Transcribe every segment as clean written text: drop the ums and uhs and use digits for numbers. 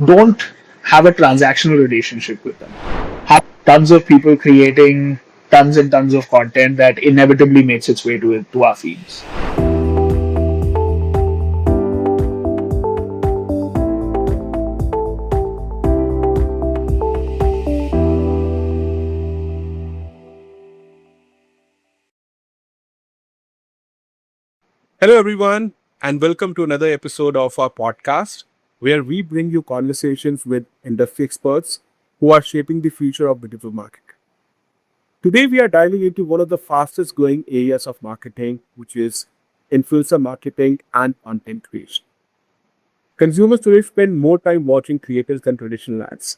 don't have a transactional relationship with them. Have tons of people creating tons and tons of content that inevitably makes its way to our feeds. Hello, everyone, and welcome to another episode of our podcast where we bring you conversations with industry experts who are shaping the future of digital marketing. Today, we are diving into one of the fastest growing areas of marketing, which is influencer marketing and content creation. Consumers today spend more time watching creators than traditional ads.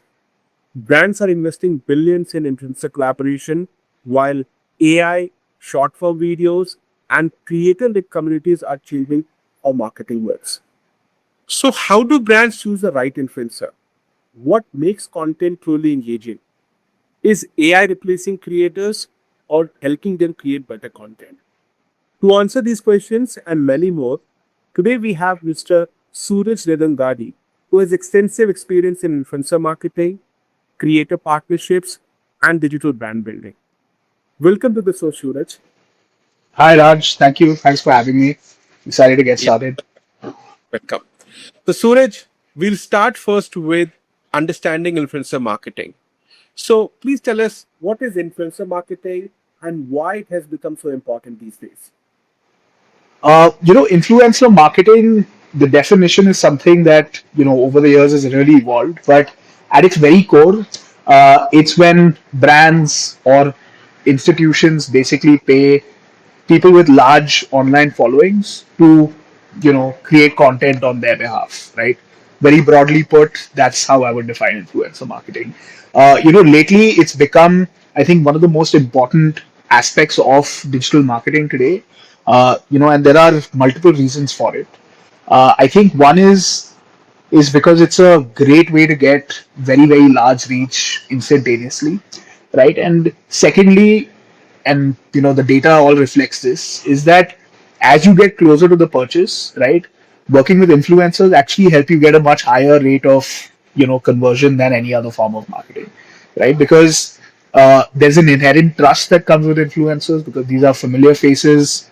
Brands are investing billions in influencer collaboration, while AI, short form videos, and creator led communities are changing how marketing works. So, how do brands choose the right influencer? What makes content truly engaging? Is AI replacing creators or helping them create better content? To answer these questions and many more, today we have Mr. Suraj Nedungadi, who has extensive experience in influencer marketing, creator partnerships, and digital brand building. Welcome to the show, Suraj. Hi Raj, thank you. Thanks for having me. Excited to get Yeah, started. welcome. So, Suraj, we'll start first with understanding influencer marketing. So, please tell us what is influencer marketing and why it has become so important these days. Influencer marketing, the definition is something that, over the years has really evolved. But at its very core, it's when brands or institutions basically pay people with large online followings to, create content on their behalf, right? Very broadly put, that's how I would define influencer marketing. Lately it's become, I think, one of the most important aspects of digital marketing today. And there are multiple reasons for it. I think one is because it's a great way to get very very large reach instantaneously, right? And secondly, and the data all reflects this, is that as you get closer to the purchase, right, working with influencers actually help you get a much higher rate of conversion than any other form of marketing, right? Because there's an inherent trust that comes with influencers because these are familiar faces,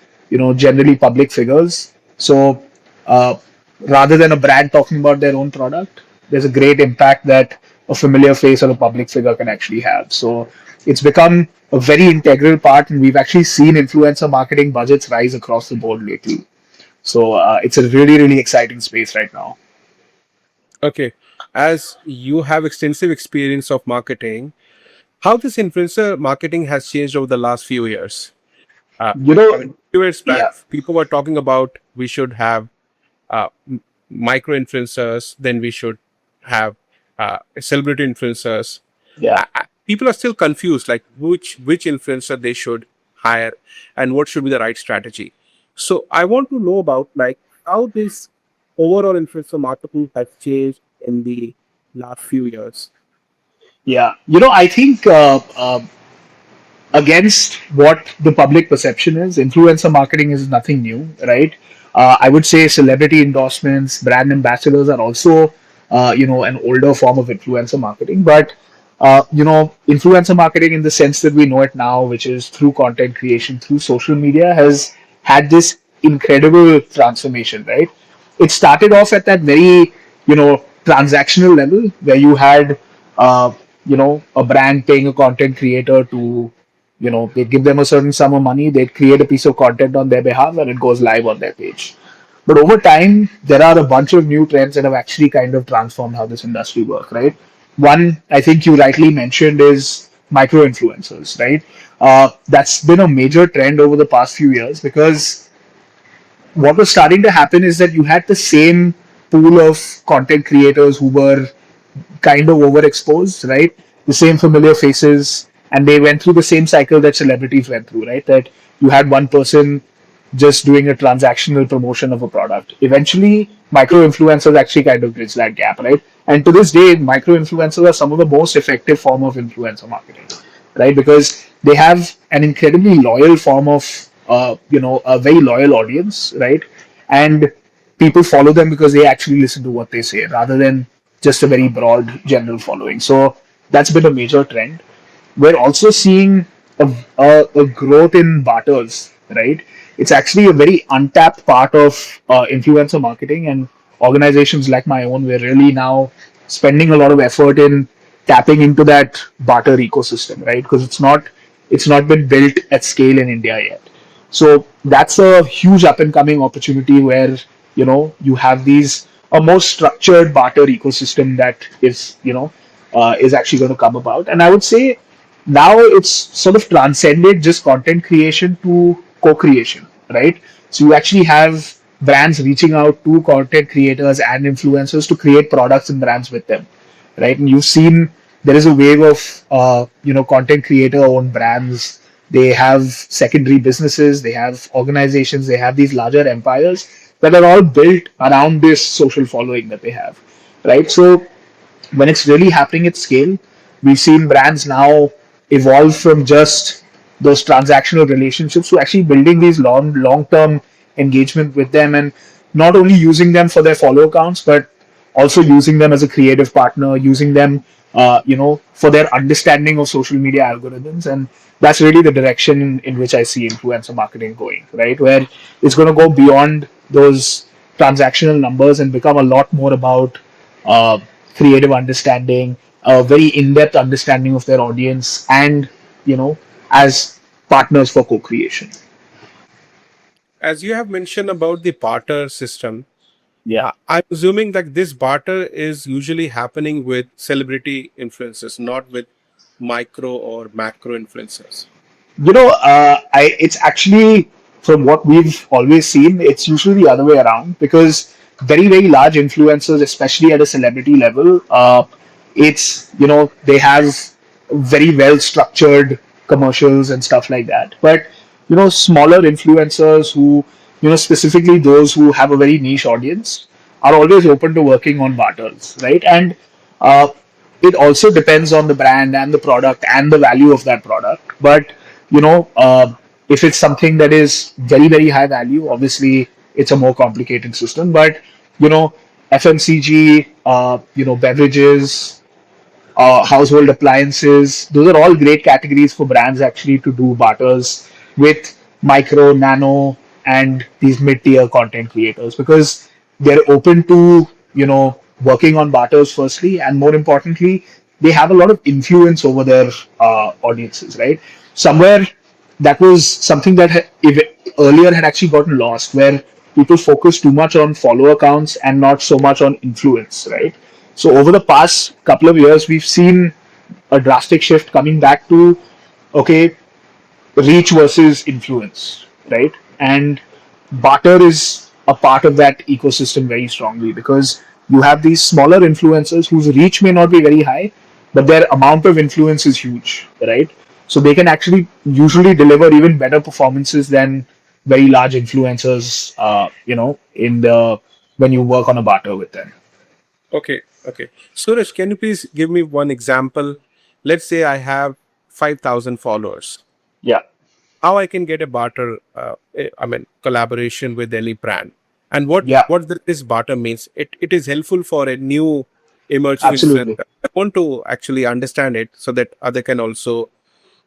generally public figures. So uh, rather than a brand talking about their own product, there's a great impact that a familiar face or a public figure can actually have. So it's become a very integral part, and we've actually seen influencer marketing budgets rise across the board lately. So it's a really, really exciting space right now. Okay, as you have extensive experience of marketing, how this influencer marketing has changed over the last few years? Uh, You know, I mean, few years back, yeah, people were talking about we should have micro influencers, then we should have celebrity influencers. yeah. People are still confused, like which influencer they should hire and what should be the right strategy. So I want to know about like how this overall influencer marketing has changed in the last few years. Yeah, I think against what the public perception is, influencer marketing is nothing new, right? I would say celebrity endorsements, brand ambassadors are also, an older form of influencer marketing. But, influencer marketing in the sense that we know it now, which is through content creation, through social media, has had this incredible transformation, right? It started off at that very, transactional level where you had, a brand paying a content creator to, they give them a certain sum of money, they create a piece of content on their behalf, and it goes live on their page. But over time, there are a bunch of new trends that have actually kind of transformed how this industry works, right? One, I think you rightly mentioned, is micro influencers, right? That's been a major trend over the past few years because what was starting to happen is that you had the same pool of content creators who were kind of overexposed, right? The same familiar faces, and they went through the same cycle that celebrities went through, right? That you had one person just doing a transactional promotion of a product. Eventually, micro influencers actually kind of bridge that gap, right? And to this day, micro influencers are some of the most effective form of influencer marketing, right? Because they have an incredibly loyal form of, a very loyal audience, right? And people follow them because they actually listen to what they say rather than just a very broad general following. So that's been a major trend. We're also seeing a growth in barters, right? It's actually a very untapped part of influencer marketing, and organizations like my own, we're really now spending a lot of effort in tapping into that barter ecosystem, right? Because it's not been built at scale in India yet. So that's a huge up and coming opportunity where you have these a more structured barter ecosystem that is actually going to come about. And I would say now it's sort of transcended just content creation to co-creation, right? So you actually have brands reaching out to content creators and influencers to create products and brands with them, right? And you've seen there is a wave of content creator owned brands. They have secondary businesses, they have organizations, they have these larger empires that are all built around this social following that they have, right? So when it's really happening at scale, we've seen brands now evolve from just those transactional relationships to actually building these long term engagement with them, and not only using them for their follow accounts, but also using them as a creative partner, using them for their understanding of social media algorithms. And that's really the direction in which I see influencer marketing going, right? Where it's going to go beyond those transactional numbers and become a lot more about uh, creative understanding, a very in-depth understanding of their audience, and as partners for co-creation. As you have mentioned about the barter system, Yeah. I'm assuming that this barter is usually happening with celebrity influencers, not with micro or macro influencers. It's actually, from what we've always seen, it's usually the other way around, because very very large influencers, especially at a celebrity level, it's they have very well structured commercials and stuff like that. But smaller influencers who specifically those who have a very niche audience are always open to working on barters, right? And uh, it also depends on the brand and the product and the value of that product. But if it's something that is very very high value, obviously it's a more complicated system. But you know FMCG, beverages, household appliances. Those are all great categories for brands actually to do barters with micro, nano, and these mid-tier content creators, because they're open to working on barters firstly, and more importantly, they have a lot of influence over their audiences. Right, somewhere that was something that earlier had actually gotten lost, where people focus too much on follow accounts and not so much on influence, right? So over the past couple of years, we've seen a drastic shift coming back to, okay, reach versus influence, right? And barter is a part of that ecosystem very strongly, because you have these smaller influencers whose reach may not be very high, but their amount of influence is huge, right? So they can actually usually deliver even better performances than very large influencers, in the when you work on a barter with them. Okay, okay. Suraj, can you please give me one example? Let's say I have 5,000 followers. Yeah, How I can get a barter, I mean, collaboration with any brand, and what yeah, this barter means. It is helpful for a new emerging absolutely. influencer. I want to actually understand it so that other can also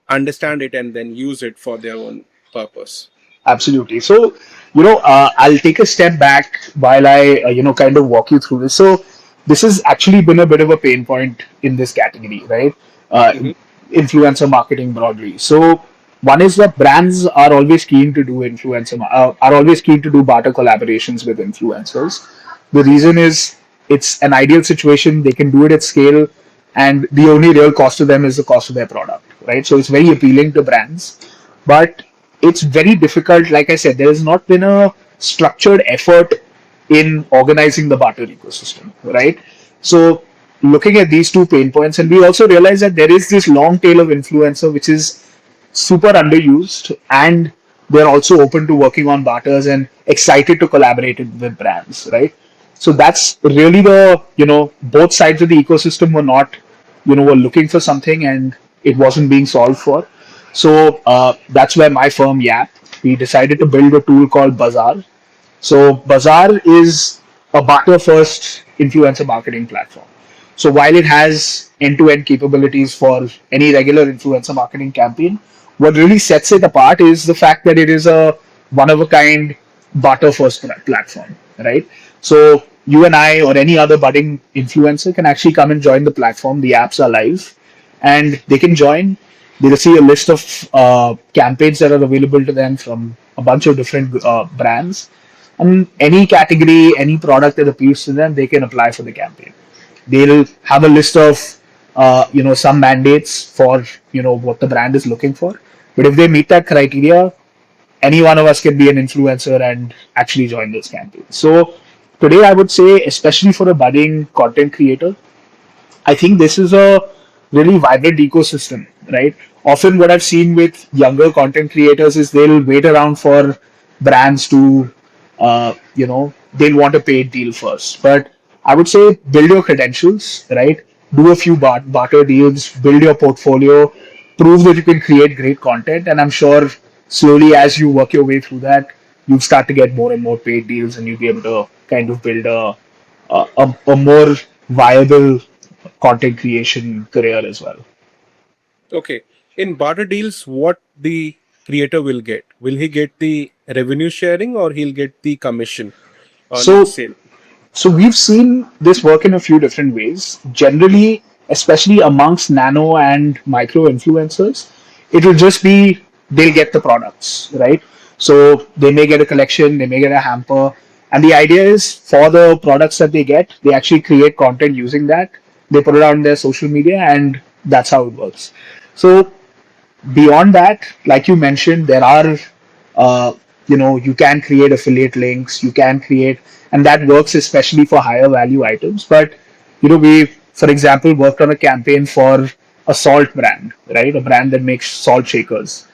understand it and then use it for their own purpose. Absolutely. So, I'll take a step back while I, kind of walk you through this. So, this has actually been a bit of a pain point in this category, right? Uh, Hmm. Influencer marketing broadly. So, one is that brands are always keen to do are always keen to do barter collaborations with influencers. The reason is it's an ideal situation. They can do it at scale, and the only real cost to them is the cost of their product, right? So, it's very appealing to brands, but it's very difficult. Like I said, there has not been a structured effort in organizing the barter ecosystem, right? So looking at these two pain points, and we also realize that there is this long tail of influencer which is super underused, and they're also open to working on barters and excited to collaborate with brands, right? So that's really the both sides of the ecosystem were not were looking for something, and it wasn't being solved for. So that's where my firm Yap, we decided to build a tool called Bazaar. So Bazaar is a barter first influencer marketing platform. So while it has end-to-end capabilities for any regular influencer marketing campaign, what really sets it apart is the fact that it is a one-of-a-kind barter-first platform, right? So you and I or any other budding influencer can actually come and join the platform. The apps are live, and they can join. They'll see a list of campaigns that are available to them from a bunch of different brands, and any category, any product that appeals to them, they can apply for the campaign. They'll have a list of some mandates for what the brand is looking for. But if they meet that criteria, any one of us can be an influencer and actually join this campaign. So today, I would say, especially for a budding content creator, I think this is a really vibrant ecosystem, right? Often, what I've seen with younger content creators is they'll wait around for brands to, they'll want a paid deal first. But I would say build your credentials, right? Do a few barter deals, build your portfolio, prove that you can create great content. And I'm sure slowly as you work your way through that, you'll start to get more and more paid deals and you'll be able to kind of build a more viable content creation career as well. Okay. In barter deals, what the creator will get? Will he get the revenue sharing or he'll get the commission on each So sale? So we've seen this work in a few different ways. Generally, especially amongst nano and micro influencers, it will just be they'll get the products, right? So they may get a collection, they may get a hamper. And the idea is for the products that they get, they actually create content using that. They put it on their social media, and that's how it works. So beyond that, like you mentioned, there are you can create affiliate links, you can create, and that works especially for higher value items. But we, for example, worked on a campaign for a salt brand, right? A brand that makes salt shakers.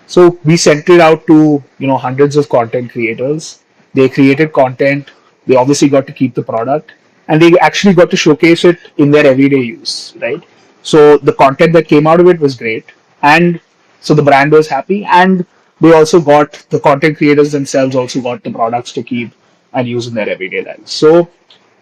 So we sent it out to hundreds of content creators. They created content. They obviously got to keep the product, and they actually got to showcase it in their everyday use, right? So the content that came out of it was great, and so the brand was happy, and they also got the content creators themselves also got the products to keep and use in their everyday lives. So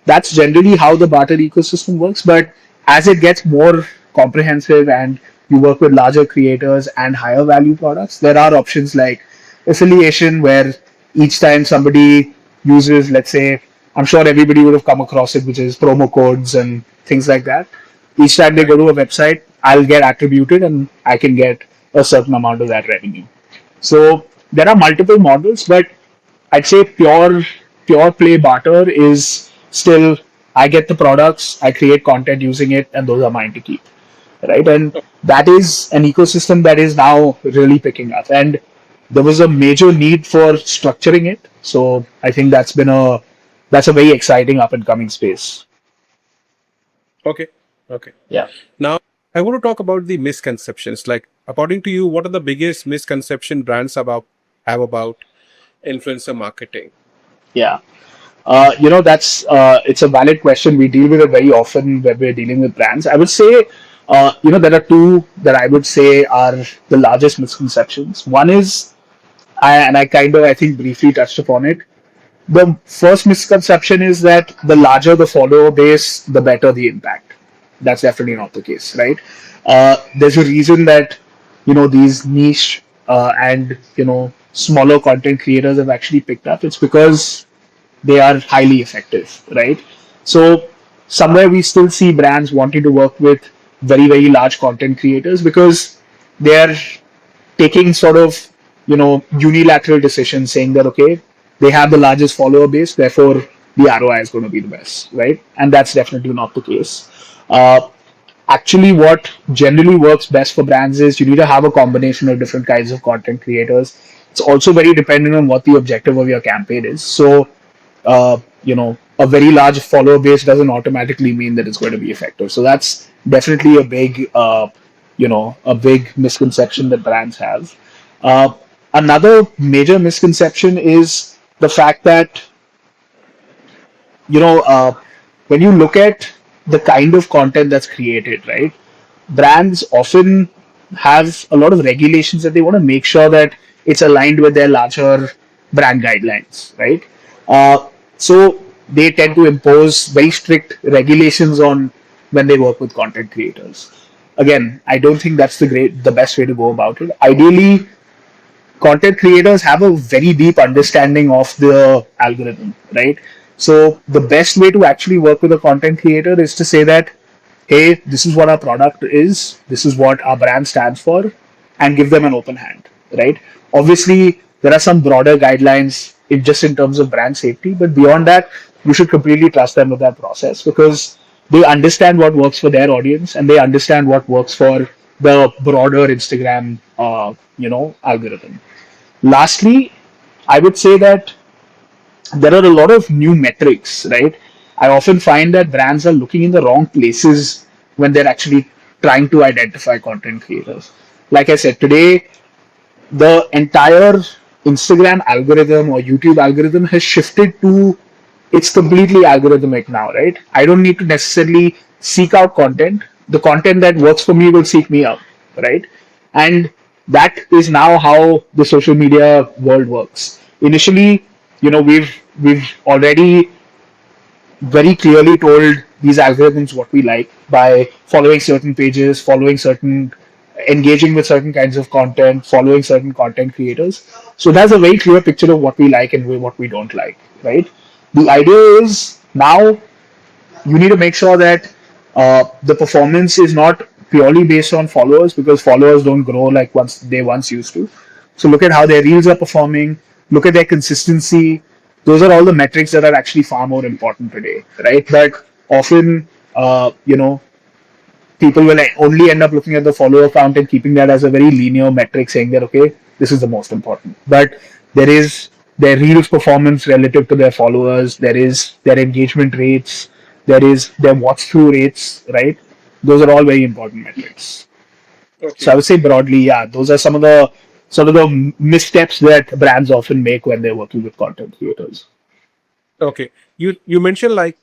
that's generally how the barter ecosystem works. But as it gets more comprehensive and you work with larger creators and higher value products, there are options like affiliation, where each time somebody uses, let's say, I'm sure everybody would have come across it, which is promo codes and things like that. Each time they Right. go to a website, I'll get attributed and I can get a certain amount of that revenue. So there are multiple models, but I'd say pure play barter is still I get the products, I create content using it, and those are mine to keep, right? And that is an ecosystem that is now really picking up, and there was a major need for structuring it. So I think that's a very exciting up and coming space. Okay. Okay. Yeah. Now, I want to talk about the misconceptions. Like, according to you, what are the biggest misconception brands have about influencer marketing? Yeah. That's it's a valid question. We deal with it very often when we're dealing with brands. I would say, there are two that I would say are the largest misconceptions. One is, I kind of I think briefly touched upon it. The first misconception is that the larger the follower base, the better the impact. That's definitely not the case, right? There's a reason that these niche and smaller content creators have actually picked up. It's because they are highly effective, right? So somewhere we still see brands wanting to work with very, very large content creators because they are taking sort of unilateral decisions saying that okay, they have the largest follower base, therefore the ROI is going to be the best, right? And that's definitely not the case. Actually, what generally works best for brands is you need to have a combination of different kinds of content creators. It's also very dependent on what the objective of your campaign is. So a very large follower base doesn't automatically mean that it's going to be effective. So that's definitely a big misconception that brands have. Uh, Another major misconception is the fact that you know, uh, when you look at the kind of content that's created, right? Brands often have a lot of regulations that they want to make sure that it's aligned with their larger brand guidelines, right? So they tend to impose very strict regulations on when they work with content creators. Again, I don't think that's the best way to go about it. Ideally, content creators have a very deep understanding of the algorithm, right? So the best way to actually work with a content creator is to say that, hey, this is what our product is, this is what our brand stands for, and give them an open hand, right? Obviously, there are some broader guidelines just in terms of brand safety, but beyond that, you should completely trust them with that process because they understand what works for their audience and they understand what works for the broader Instagram, algorithm. Lastly, I would say that there are a lot of new metrics, right? I often find that brands are looking in the wrong places when they're actually trying to identify content creators. Like I said, today the entire Instagram algorithm or YouTube algorithm has shifted to it's completely algorithmic now, right? I don't need to necessarily seek out content. The content that works for me will seek me out, right? And that is now how the social media world works. Initially, we've already very clearly told these algorithms what we like by following certain pages, engaging with certain kinds of content, following certain content creators. So that's a very clear picture of what we like and what we don't like, right? The idea is now you need to make sure that the performance is not purely based on followers because followers don't grow like once used to. So look at how their reels are performing, look at their consistency. Those are all the metrics that are actually far more important today, right? But often, people will only end up looking at the follower count and keeping that as a very linear metric, saying that okay, this is the most important. But there is their reels performance relative to their followers. There is their engagement rates. There is their watch through rates. Right? Those are all very important metrics. So I Okay. would say broadly, yeah, those are some of the sort of the missteps that brands often make when they're working with content creators. Okay. You mentioned like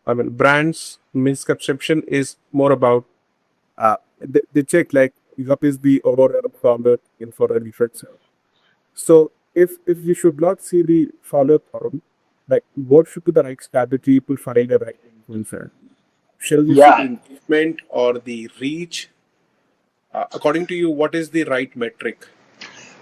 I mean brands misconception is more about they check like what is the overall founder in for a different. So if you should not see the follow column, like what should be the right strategy to find a right influencer? Shall we see the Yeah. engagement or the reach? According to you, what is the right metric?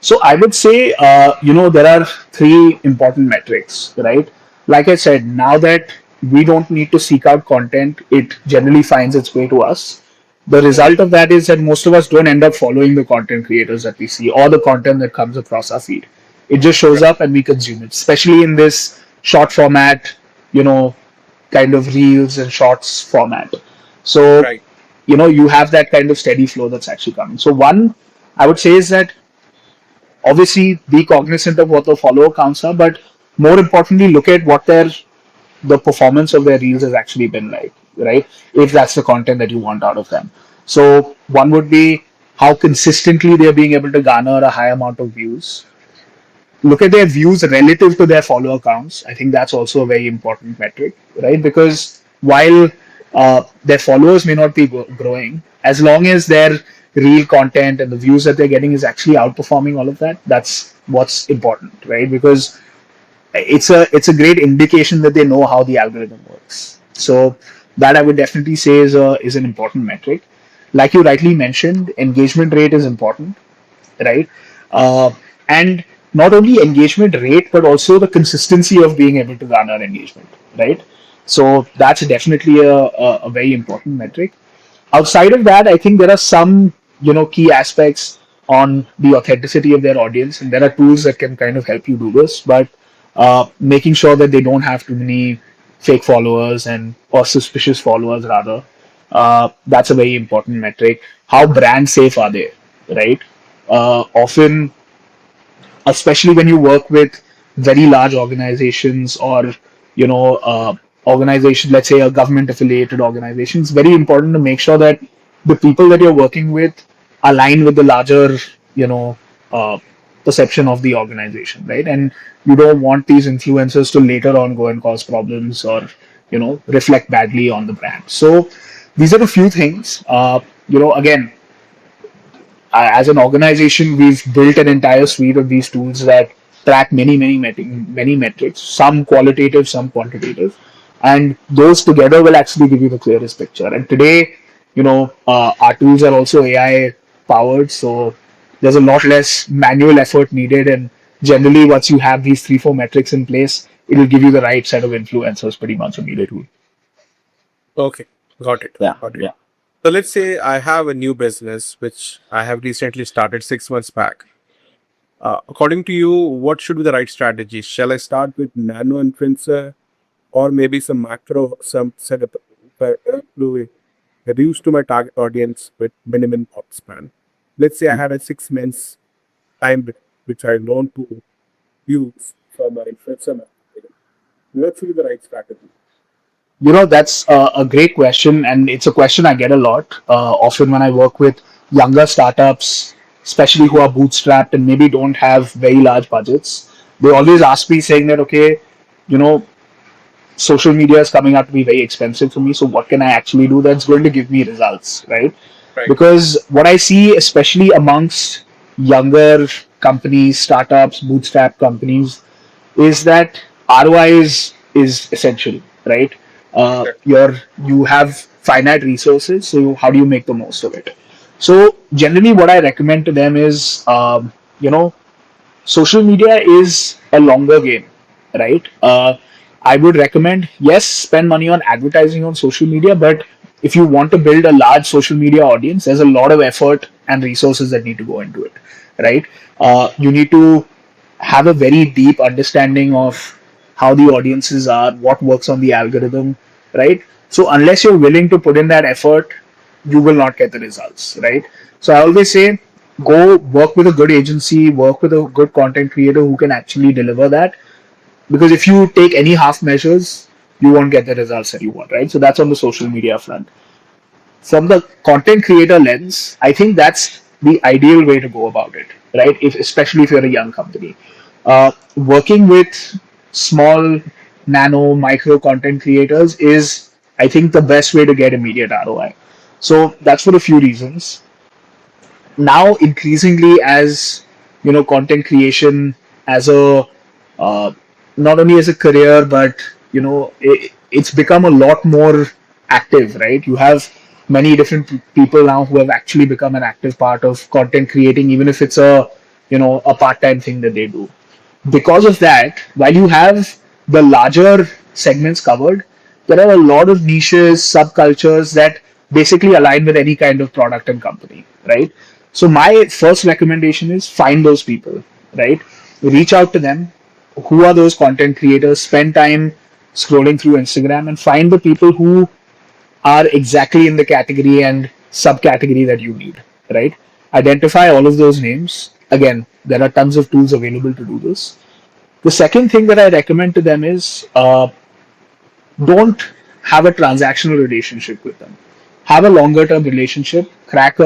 So I would say, there are three important metrics, right? Like I said, now that we don't need to seek out content, it generally finds its way to us. The result Okay. of that is that most of us don't end up following the content creators that we see or the content that comes across our feed. It just shows Right. up and we consume it, especially in this short format, you know, kind of reels and shorts format. So, Right. you have that kind of steady flow that's actually coming. So, one, I would say is that obviously be cognizant of what the follower counts are, but more importantly, look at what the performance of their reels has actually been like, right? If that's the content that you want out of them. So one would be how consistently they're being able to garner a high amount of views. Look at their views relative to their follower counts. I think that's also a very important metric, right? Because while their followers may not be growing, as long as their real content and the views that they're getting is actually outperforming all of that, that's what's important, right? Because it's a great indication that they know how the algorithm works. So that I would definitely say is an important metric. Like you rightly mentioned, engagement rate is important, right? And not only engagement rate, but also the consistency of being able to garner engagement, right? So that's definitely a very important metric. Outside of that, I think there are some key aspects on the authenticity of their audience, and there are tools that can kind of help you do this. But making sure that they don't have too many fake followers and or suspicious followers rather, that's a very important metric. How brand safe are they, right? Often, especially when you work with very large organizations or organizations, let's say a government affiliated organization, it's very important to make sure that the people that you're working with align with the larger you know uh, perception of the organization, right? And you don't want these influencers to later on go and cause problems or reflect badly on the brand. So these are a few things. Again, as an organization, we've built an entire suite of these tools that track many metrics, some qualitative, some quantitative. and those together will actually give you the clearest picture. And today, our tools are also AI powered, so there's a lot less manual effort needed. And generally, once you have these 3 4 metrics in place, it'll give you the right set of influencers pretty much immediately. Okay, got it. Yeah, Got it. yeah. So let's say I have a new business which I have recently started 6 months back. According to you, what should be the right strategy? Shall I start with nano influencer or maybe some macro, some setup to reduce to my target audience with minimum pop span? Let's say I had a 6 months time which I learned to use for my influencer marketing. What should be the right strategy? That's a great question, and it's a question I get a lot. Often when I work with younger startups, especially who are bootstrapped and maybe don't have very large budgets, they always ask me saying that, okay, you know, social media is coming out to be very expensive for me. So what can I actually do that's going to give me results, right? Right. Because what I see, especially amongst younger companies, startups, bootstrap companies, is that ROI is essential, right? You have finite resources, so how do you make the most of it? So generally, what I recommend to them is, social media is a longer game, right? I would recommend, yes, spend money on advertising on social media, but if you want to build a large social media audience, there's a lot of effort and resources that need to go into it, right? You need to have a very deep understanding of how the audiences are, what works on the algorithm, right? So unless you're willing to put in that effort, you will not get the results, right? So I always say, go work with a good agency, work with a good content creator who can actually deliver that. Because if you take any half measures, you won't get the results that you want, right? So that's on the social media front. From the content creator lens, I think that's the ideal way to go about it, right? Especially if you're a young company. Working with small, nano, micro content creators is, I think, the best way to get immediate ROI. So that's for a few reasons. Now, increasingly, as content creation as a uh, not only as a career, but it's become a lot more active, right? You have many different people now who have actually become an active part of content creating, even if it's a part-time thing that they do. Because of that, while you have the larger segments covered, there are a lot of niches, subcultures that basically align with any kind of product and company, right? So my first recommendation is find those people, right? Reach out to them. Who are those content creators? Spend time scrolling through Instagram and find the people who are exactly in the category and subcategory that you need, right? Identify all of those names. Again, there are tons of tools available to do this. The second thing that I recommend to them is, don't have a transactional relationship with them. Have a longer term relationship, crack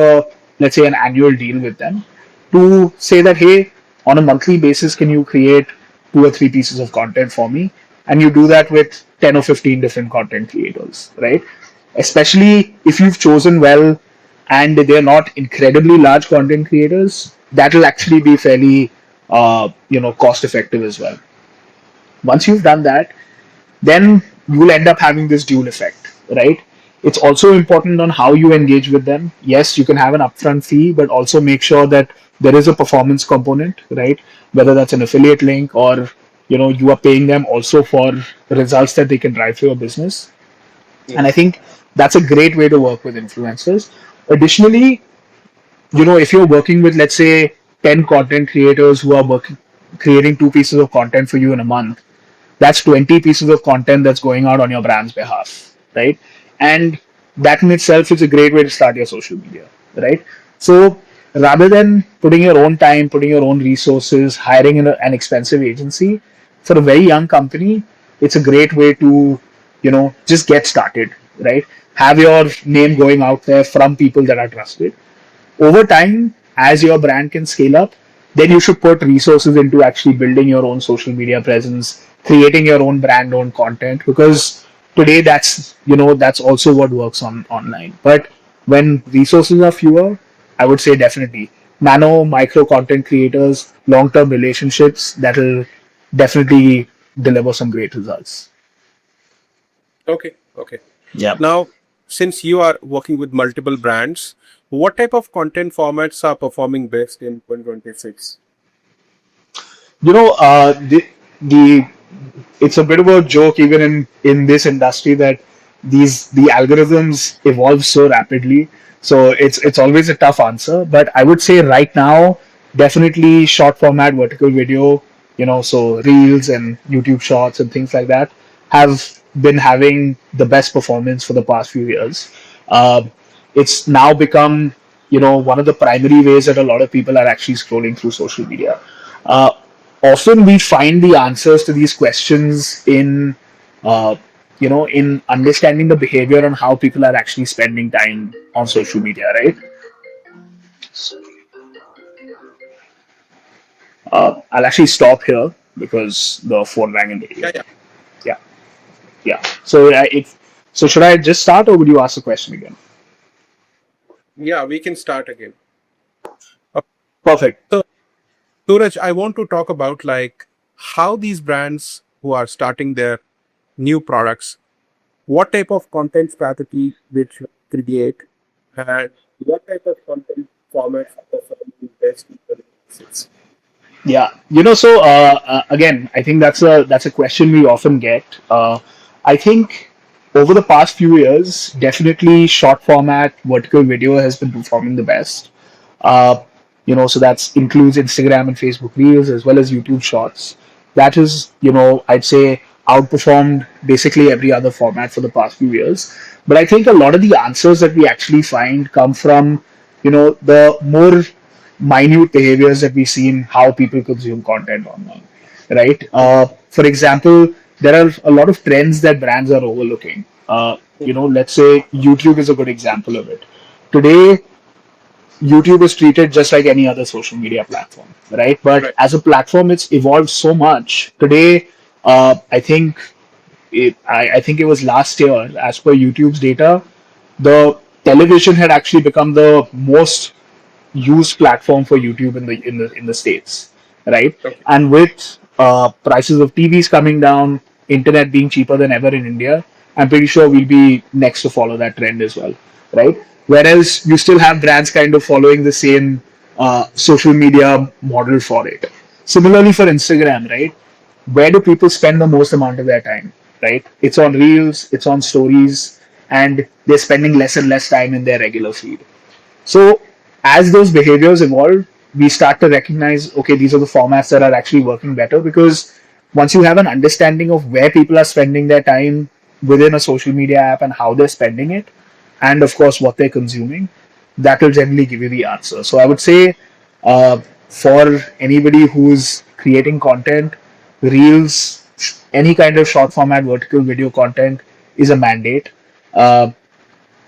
let's say, an annual deal with them to say that, hey, on a monthly basis, can you create 2 or 3 pieces of content for me? And you do that with 10 or 15 different content creators, right? Especially if you've chosen well and they're not incredibly large content creators, that will actually be fairly, cost effective as well. Once you've done that, then you will end up having this dual effect, right? It's also important on how you engage with them. Yes, you can have an upfront fee, but also make sure that there is a performance component, right? Whether that's an affiliate link or you are paying them also for results that they can drive for your business. And I Yes. think that's a great way to work with influencers. Additionally, if you're working with, let's say, 10 content creators who are working creating 2 pieces of content for you in a month, that's 20 pieces of content that's going out on your brand's behalf, right? And that in itself is a great way to start your social media, right? So rather than putting your own time, putting your own resources, hiring an expensive agency, for a very young company, it's a great way to just get started, right? Have your name going out there from people that are trusted. Over time, as your brand can scale up, then you should put resources into actually building your own social media presence, creating your own brand own content, because today that's also what works on online. But when resources are fewer, I would say definitely nano micro content creators, long term relationships, that'll definitely deliver some great results. Okay. Okay. Yeah. Now, since you are working with multiple brands, what type of content formats are performing best in 2026? You know, the it's a bit of a joke even in this industry that the algorithms evolve so rapidly. So it's always a tough answer. But I would say right now, definitely short format vertical video. So reels and YouTube shorts and things like that have been having the best performance for the past few years. Um, it's now become one of the primary ways that a lot of people are actually scrolling through social media. Uh, Often we find the answers to these questions uh, in understanding the behavior and how people are actually spending time on social media, right? I'll actually stop here because the phone rang in Yeah, radio. yeah. Yeah, yeah. So should I just start or would you ask the question again? Yeah, we can start again. Uh, Perfect. so, Suraj, I want to talk about like how these brands who are starting their new products, what type of content strategy which create, and what type of content formats are performing best in 2026. Yeah, again, I think that's a question we often get. I think over the past few years, definitely short format vertical video has been performing the best. Uh, so that includes Instagram and Facebook Reels as well as YouTube Shorts. That is, I'd say outperformed basically every other format for the past few years. But I think a lot of the answers that we actually find come from, the more minute behaviors that we see in how people consume content online, right? For example, there are a lot of trends that brands are overlooking. Let's say YouTube is a good example of it. Today, YouTube is treated just like any other social media platform, right? But Right. as a platform, it's evolved so much. Today, I think it was last year, as per YouTube's data, the television had actually become the most used platform for YouTube in the states, right? Okay. And with prices of TVs coming down, internet being cheaper than ever in India, I'm pretty sure we'll be next to follow that trend as well, right? Whereas you still have brands kind of following the same social media model for it. Similarly for Instagram, right? Where do people spend the most amount of their time, right? It's on reels, it's on stories, and they're spending less and less time in their regular feed. So as those behaviors evolve, we start to recognize, okay, these are the formats that are actually working better because once you have an understanding of where people are spending their time within a social media app and how they're spending it, and of course what they're consuming, that will generally give you the answer. So I would say uh, for anybody who's creating content, reels, any kind of short format vertical video content is a mandate. Uh,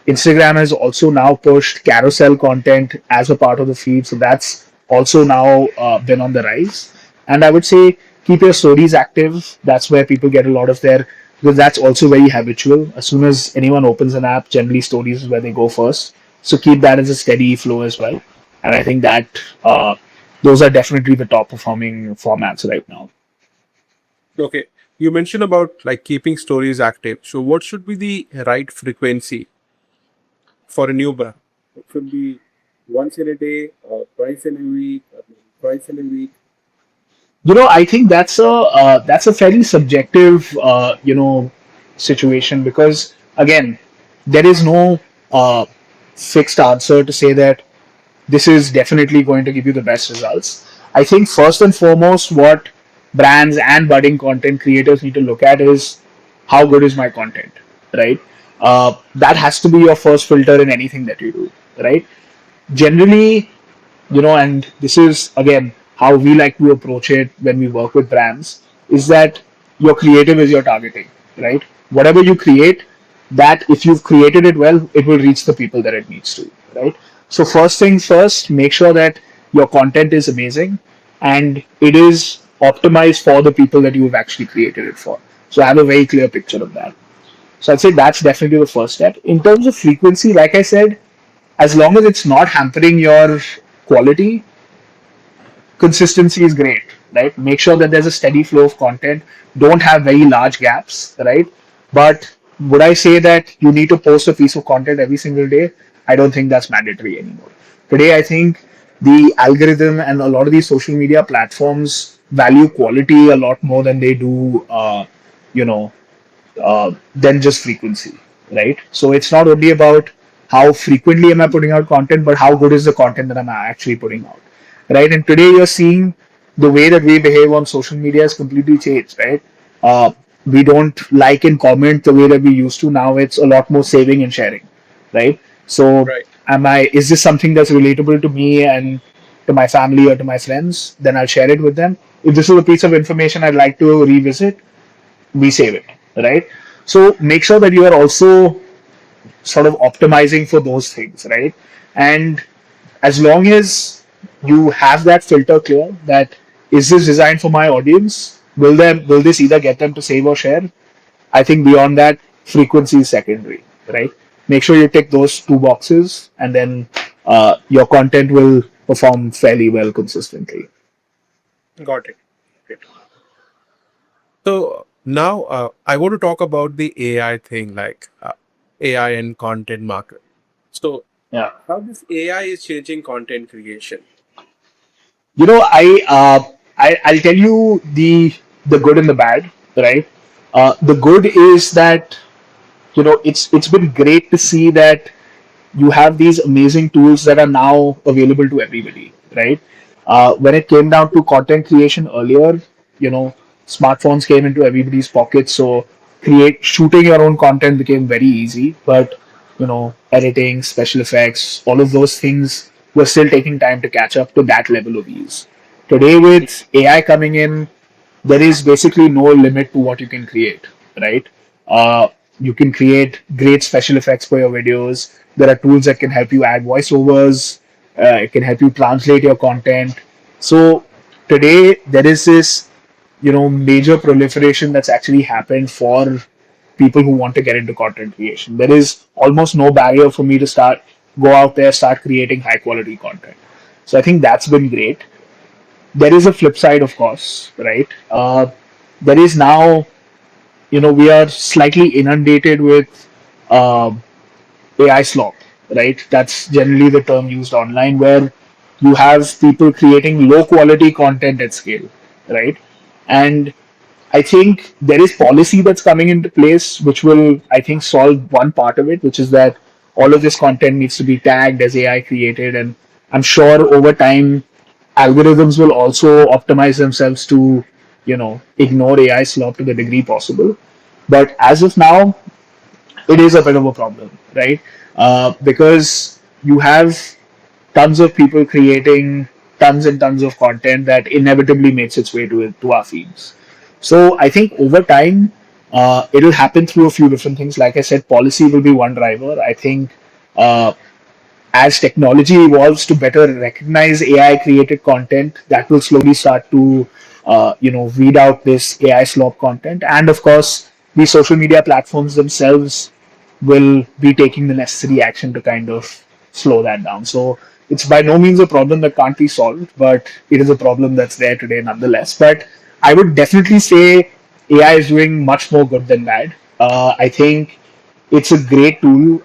Instagram has also now pushed carousel content as a part of the feed, so that's also now been on the rise. And I would say keep your stories active. That's where people get a lot of their because that's also very habitual. As soon as anyone opens an app, generally stories is where they go first. So keep that as a steady flow as well. And I think that those are definitely the top performing formats right now. Okay. You mentioned about like keeping stories active. So, what should be the right frequency for a new brand? It should be once in a day, or twice in a week, or maybe twice in a week. I think that's a fairly subjective situation because again, there is no fixed answer to say that this is definitely going to give you the best results. I think first and foremost, what brands and budding content creators need to look at is how good is my content, right? That has to be your first filter in anything that you do, right? Generally, and this is again how we like to approach it when we work with brands, is that your creative is your targeting, right? Whatever you create, that if you've created it well, it will reach the people that it needs to, right? So first things first, make sure that your content is amazing and it is optimized for the people that you've actually created it for. So have a very clear picture of that. So I'd say that's definitely the first step. In terms of frequency, like I said, as long as it's not hampering your quality, consistency is great, right? Make sure that there's a steady flow of content. Don't have very large gaps, right? But Would I say that you need to post a piece of content every single day? I don't think that's mandatory anymore. Today, I think the algorithm and a lot of these social media platforms value quality a lot more than they do, you know, than just frequency, right? So it's not only about how frequently am I putting out content, but how good is the content that I'm actually putting out, right? And today you're seeing the way that we behave on social media has completely changed, right? Uh, we don't like and comment the way that we used to. Now it's a lot more saving and sharing, right? So Right. is this something that's relatable to me and to my family or to my friends? Then I'll share it with them. If this is a piece of information I'd like to revisit, we save it, right? So make sure that you are also sort of optimizing for those things, right? And as long as you have that filter clear, that is this designed for my audience, will this either get them to save or share? I think beyond that, frequency is secondary, right? Make sure you tick those two boxes, and then your content will perform fairly well consistently. Got it. Great. So now I want to talk about the AI thing, like AI and content market. So Yeah. how this AI is changing content creation? You know, I'll tell you the good and the bad, right? The good is that it's been great to see that you have these amazing tools that are now available to everybody, right? When it came down to content creation earlier, you know, smartphones came into everybody's pockets, so create shooting your own content became very easy. But editing, special effects, all of those things were still taking time to catch up to that level of ease. Today, with AI coming in, there is basically no limit to what you can create, right? You can create great special effects for your videos. There are tools that can help you add voiceovers. It can help you translate your content. So today there is this, major proliferation that's actually happened for people who want to get into content creation. There is almost no barrier for me to go out there, start creating high quality content. So I think that's been great. There is a flip side, of course, right? There is now, we are slightly inundated with uh, AI slop, right? That's generally the term used online, where you have people creating low quality content at scale, right? And I think there is policy that's coming into place, which will, I think, solve one part of it, which is that all of this content needs to be tagged as AI created. And I'm sure over time, algorithms will also optimize themselves to, ignore AI slop to the degree possible. But as of now, it is a bit of a problem, right? Because you have tons of people creating tons and tons of content that inevitably makes its way to our feeds. So I think over time, it'll happen through a few different things. Like I said, policy will be one driver. I think uh, as technology evolves to better recognize AI created content, that will slowly start to weed out this AI slop content. And of course, the social media platforms themselves will be taking the necessary action to kind of slow that down. So it's by no means a problem that can't be solved, but it is a problem that's there today nonetheless. But I would definitely say AI is doing much more good than bad. I think it's a great tool,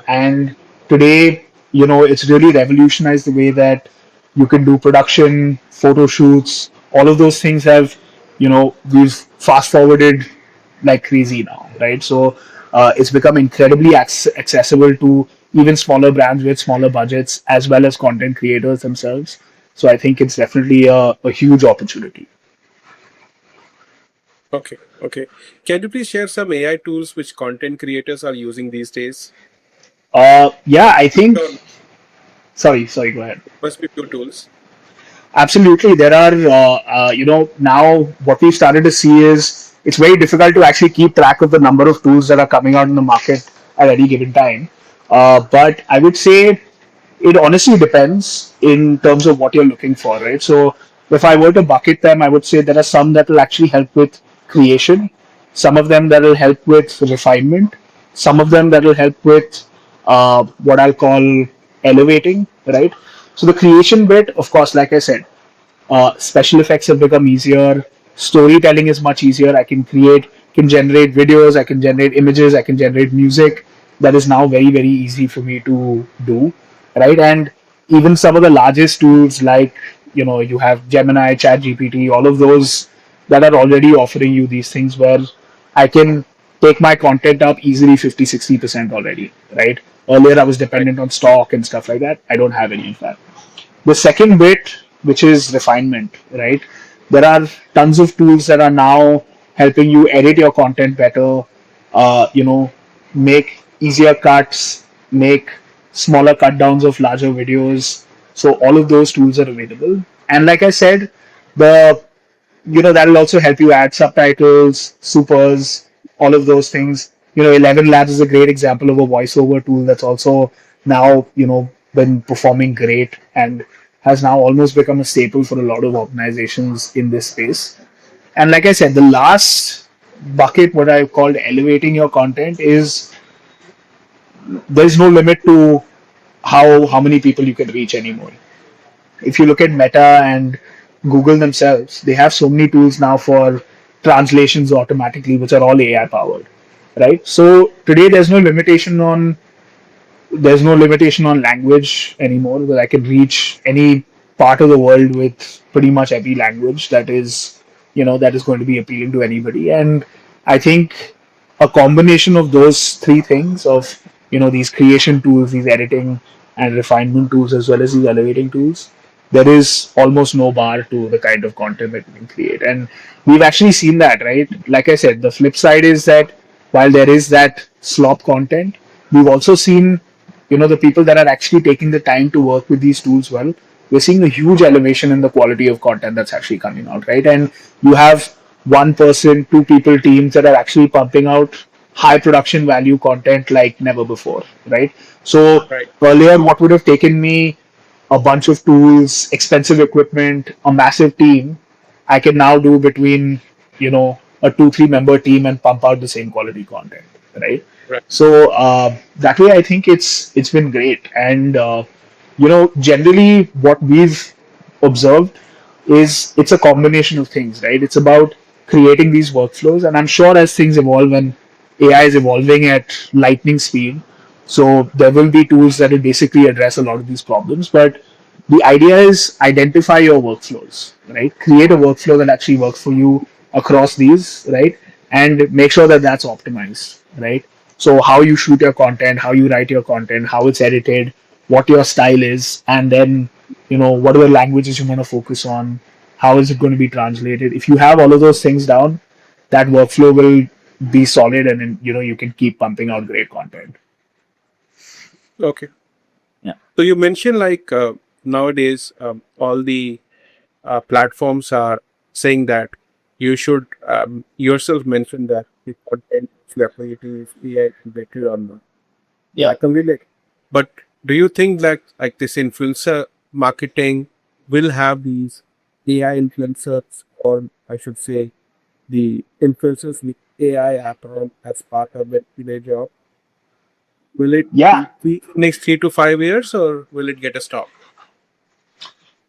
and today, it's really revolutionized the way that you can do production, photo shoots. All of those things have, we've fast forwarded like crazy now, right? So it's become incredibly accessible to even smaller brands with smaller budgets, as well as content creators themselves. So I think it's definitely a huge opportunity. Okay. Okay. Can you please share some AI tools which content creators are using these days? Yeah, I think. Sure. Sorry, go ahead. Must be few tools. Absolutely. There are, now what we've started to see is it's very difficult to actually keep track of the number of tools that are coming out in the market at any given time. But I would say it honestly depends in terms of what you're looking for, right? So if I were to bucket them, I would say there are some that will actually help with creation, some of them that will help with refinement, some of them that will help with what I'll call elevating, right? So the creation bit, of course, like I said, special effects have become easier. Storytelling is much easier. I can create can generate videos, I can generate images, I can generate music. That is now very, very easy for me to do, right? And even some of the largest tools like, you have Gemini, Chat GPT, all of those that are already offering you these things where I can take my content up easily 50, 60% already, right? Earlier I was Right. dependent on stock and stuff like that. I don't have any of that. The second bit, which is refinement, right? There are tons of tools that are now helping you edit your content better, make easier cuts, make smaller cut downs of larger videos. So all of those tools are available. And like I said, the that'll also help you add subtitles, supers, all of those things. 11 Labs is a great example of a voiceover tool that's also now been performing great and has now almost become a staple for a lot of organizations in this space. And like I said, the last bucket, what I've called elevating your content, is there's no limit to how many people you can reach anymore. If you look at Meta and Google themselves, they have so many tools now for translations automatically, which are all AI powered, right? So today there's no limitation on language anymore, because I can reach any part of the world with pretty much every language that is going to be appealing to anybody. And I think a combination of those three things, of these creation tools, these editing and refinement tools, as well as these elevating tools, there is almost no bar to the kind of content that we can create. And we've actually seen that, right? Like I said, the flip side is that while there is that slop content, we've also seen the people that are actually taking the time to work with these tools well. We're seeing a huge elevation in the quality of content that's actually coming out, right? And you have one person, two people teams that are actually pumping out high production value content like never before, right? So Right. earlier, what would have taken me a bunch of tools, expensive equipment, a massive team, I can now do between a 2-3 member team and pump out the same quality content, right? Right. So that way, I think it's been great. And generally, what we've observed is it's a combination of things, right? It's about creating these workflows, and I'm sure as things evolve and AI is evolving at lightning speed, so there will be tools that will basically address a lot of these problems. But the idea is identify your workflows, right? Create a workflow that actually works for you across these, right? And make sure that that's optimized, right? So how you shoot your content, how you write your content, how it's edited, what your style is, and then what are the languages you want to focus on, how is it going to be translated. If you have all of those things down, that workflow will be solid, and then you can keep pumping out great content. Okay. Yeah. So you mentioned like nowadays all the platforms are saying that you should yourself mention that the content creativity is AI related or not. Yeah. I can relate. But do you think that like this influencer marketing will have these AI influencers, or I should say the influencers with AI apparel as part of it in their job? Will it Yeah. be next 3 to 5 years, or will it get a stop?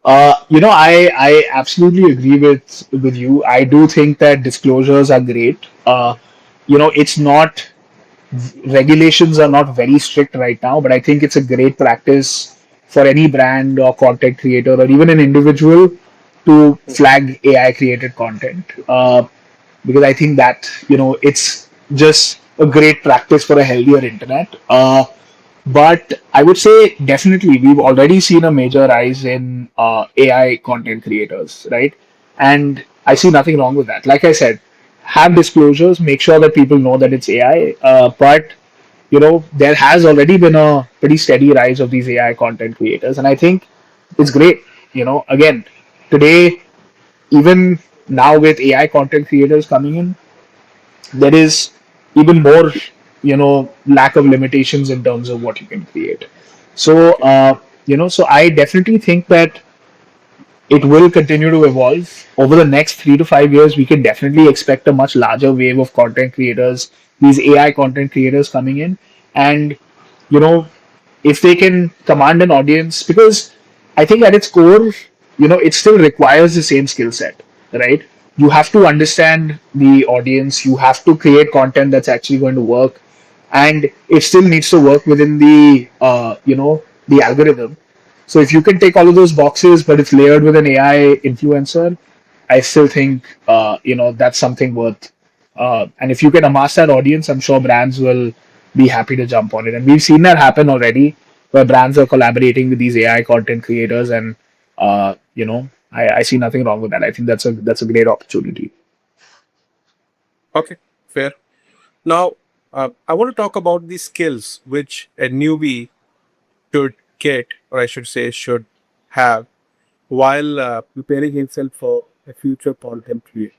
I absolutely agree with you. I do think that disclosures are great. It's not regulations are not very strict right now, but I think it's a great practice for any brand or content creator or even an individual to flag AI created content. Because I think that it's just a great practice for a healthier internet. But I would say definitely we've already seen a major rise in AI content creators, right? And I see nothing wrong with that. Like I said, have disclosures, make sure that people know that it's AI. But there has already been a pretty steady rise of these AI content creators, and I think it's great. Again, today, even now with AI content creators coming in, there is even more lack of limitations in terms of what you can create. So Okay. so I definitely think that it will continue to evolve over the next 3 to 5 years. We can definitely expect a much larger wave of content creators, these AI content creators coming in. And you know if they can command an audience, because I think at its core, it still requires the same skill set, right? you have to understand the audience. You have to create content that's actually going to work, and it still needs to work within the the algorithm. So if you can take all of those boxes, but it's layered with an AI influencer, I still think that's something worth. And if you can amass that audience, I'm sure brands will be happy to jump on it. And we've seen that happen already, where brands are collaborating with these AI content creators, and I see nothing wrong with that. I think that's a great opportunity. Okay, fair. Now, I want to talk about the skills which a newbie should get, or I should say, should have while preparing himself for a future content creator.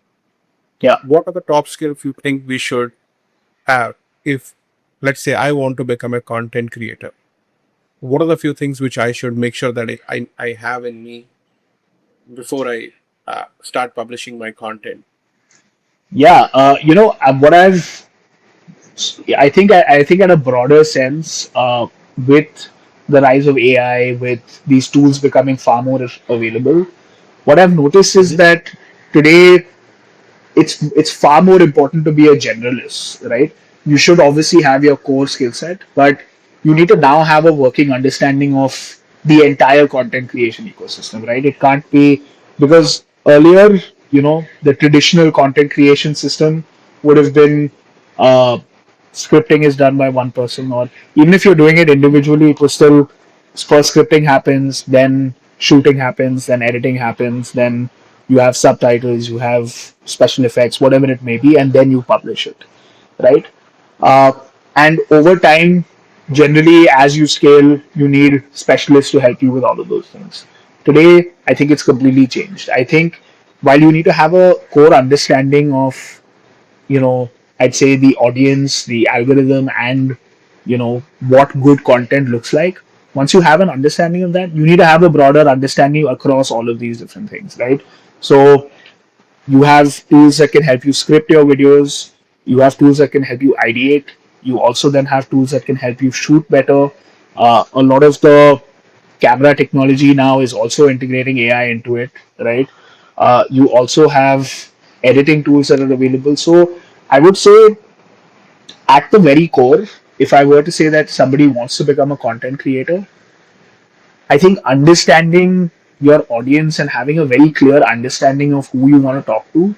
Yeah. What are the top skills you think we should have if, let's say, I want to become a content creator? What are the few things which I should make sure that I have in me before I start publishing my content? Yeah. What I think at a broader sense, with the rise of AI, with these tools becoming far more available, what I've noticed is Mhm. that today it's far more important to be a generalist, right? You should obviously have your core skill set, but you need to now have a working understanding of the entire content creation ecosystem, right? It can't be because earlier, the traditional content creation system would have been uh, scripting is done by one person, or even if you're doing it individually, it was still first scripting happens, then shooting happens, then editing happens, then you have subtitles, you have special effects, whatever it may be, and then you publish it, right? Uh, and over time, generally, as you scale, you need specialists to help you with all of those things. Today, I think it's completely changed. I think while you need to have a core understanding of you know I'd say the audience, the algorithm, and what good content looks like. Once you have an understanding of that, you need to have a broader understanding across all of these different things, right? So you have tools that can help you script your videos, you have tools that can help you ideate, you also then have tools that can help you shoot better. A lot of the camera technology now is also integrating AI into it, right? You also have editing tools that are available. So I would say, at the very core, if I were to say that somebody wants to become a content creator, I think understanding your audience and having a very clear understanding of who you want to talk to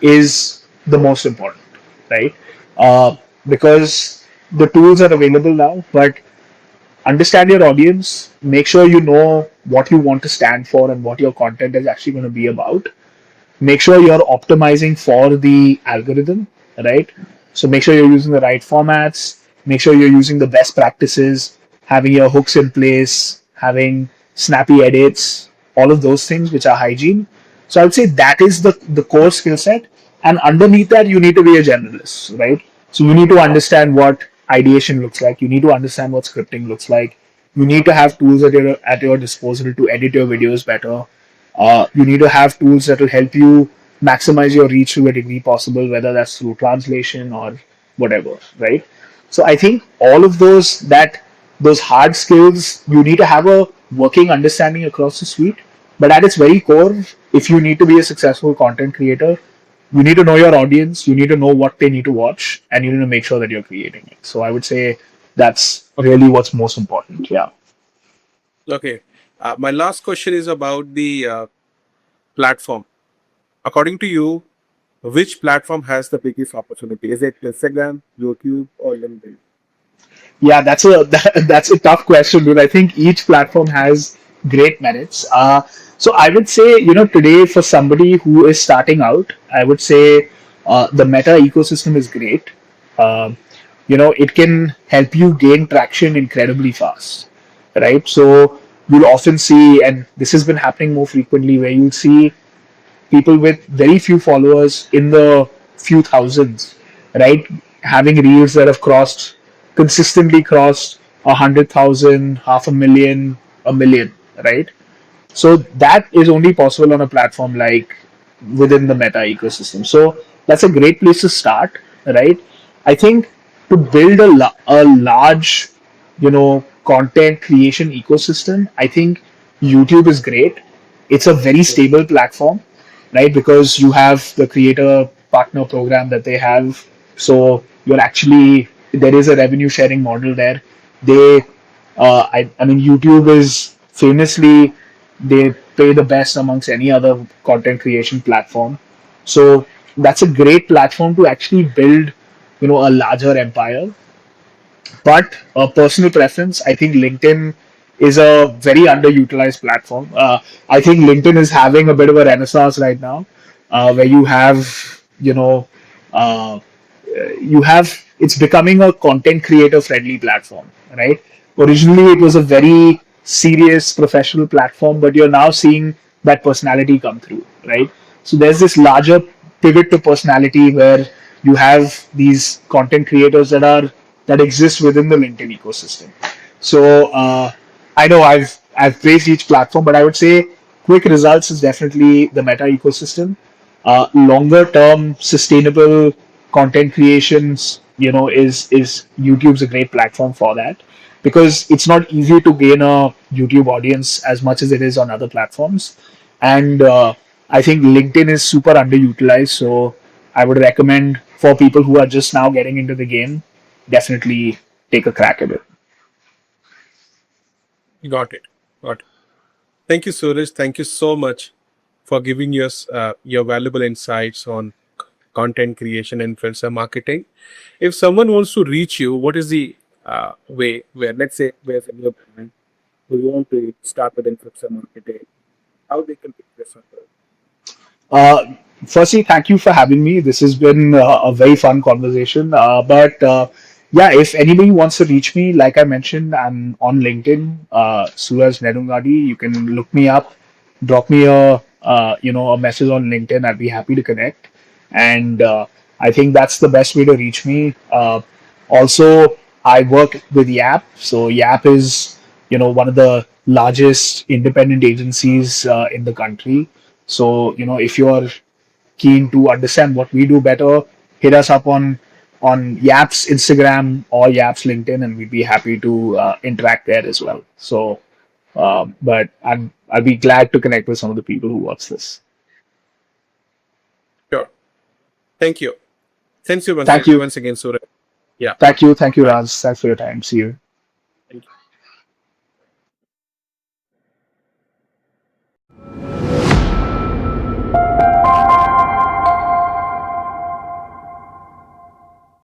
is the most important, right? Because the tools are available now, but understand your audience, make sure you know what you want to stand for and what your content is actually going to be about. Make sure you're optimizing for the algorithm, right? So make sure you're using the right formats, make sure you're using the best practices, having your hooks in place, having snappy edits, all of those things which are hygiene. So I would say that is the core skill set. And underneath that, you need to be a generalist, right? So you need to understand what ideation looks like. You need to understand what scripting looks like. You need to have tools at your disposal to edit your videos better. You need to have tools that will help you maximize your reach to a degree possible, whether that's through translation or whatever, right? So I think all of those hard skills, you need to have a working understanding across the suite. But at its very core, if you need to be a successful content creator, you need to know your audience, you need to know what they need to watch, and you need to make sure that you're creating it. So I would say that's Okay. really what's most important. Yeah. Okay. My last question is about the platform. According to you, which platform has the biggest opportunity? Is it Instagram, YouTube, or LinkedIn? Yeah, that's a tough question, dude. I think each platform has great merits. So I would say, today for somebody who is starting out, I would say the Meta ecosystem is great. Um, it can help you gain traction incredibly fast, right? So you'll often see, and this has been happening more frequently, where you'll see people with very few followers in the few thousands, right? Having reels that have consistently crossed 100,000, half a million, a million, right? So that is only possible on a platform like within the Meta ecosystem. So that's a great place to start, right? I think to build a large, content creation ecosystem, I think YouTube is great. It's a very stable platform. right? Because you have the creator partner program that they have. So you're actually, there is a revenue sharing model there. They, I mean, YouTube is famously, they pay the best amongst any other content creation platform. So that's a great platform to actually build, a larger empire. But a personal preference, I think LinkedIn is a very underutilized platform. I think LinkedIn is having a bit of a renaissance right now, where uh, you have it's becoming a content creator friendly platform, right? Originally, it was a very serious professional platform, but you're now seeing that personality come through, right? So there's this larger pivot to personality where you have these content creators that exist within the LinkedIn ecosystem. So I know I've praised each platform, but I would say quick results is definitely the Meta ecosystem. Longer term sustainable content creations, is YouTube's a great platform for that, because it's not easy to gain a YouTube audience as much as it is on other platforms. And I think LinkedIn is super underutilized. So I would recommend, for people who are just now getting into the game, definitely take a crack at it. Got it. Got it. Thank you, Suraj. Thank you so much for giving us your valuable insights on content creation and influencer marketing. If someone wants to reach you, what is the way where, let's say, where's a new brand who want to start with influencer marketing, how they can pick this up? Uh, Firstly, thank you for having me. This has been a very fun conversation. But yeah, if anybody wants to reach me, like I mentioned, I'm on LinkedIn, Suraj Nedungadi. You can look me up, drop me a message on LinkedIn. I'd be happy to connect. And I think that's the best way to reach me. Also, I work with Yap. So Yap is, one of the largest independent agencies in the country. So, if you're keen to understand what we do better, hit us up on Yap's Instagram or Yap's LinkedIn, and we'd be happy to interact there as well. So, but I'll be glad to connect with some of the people who watch this. Sure. Thank you. Thanks you Thank you, once again, Suraj. Yeah. thank you, Bye. Raj. Thanks for your time. See you.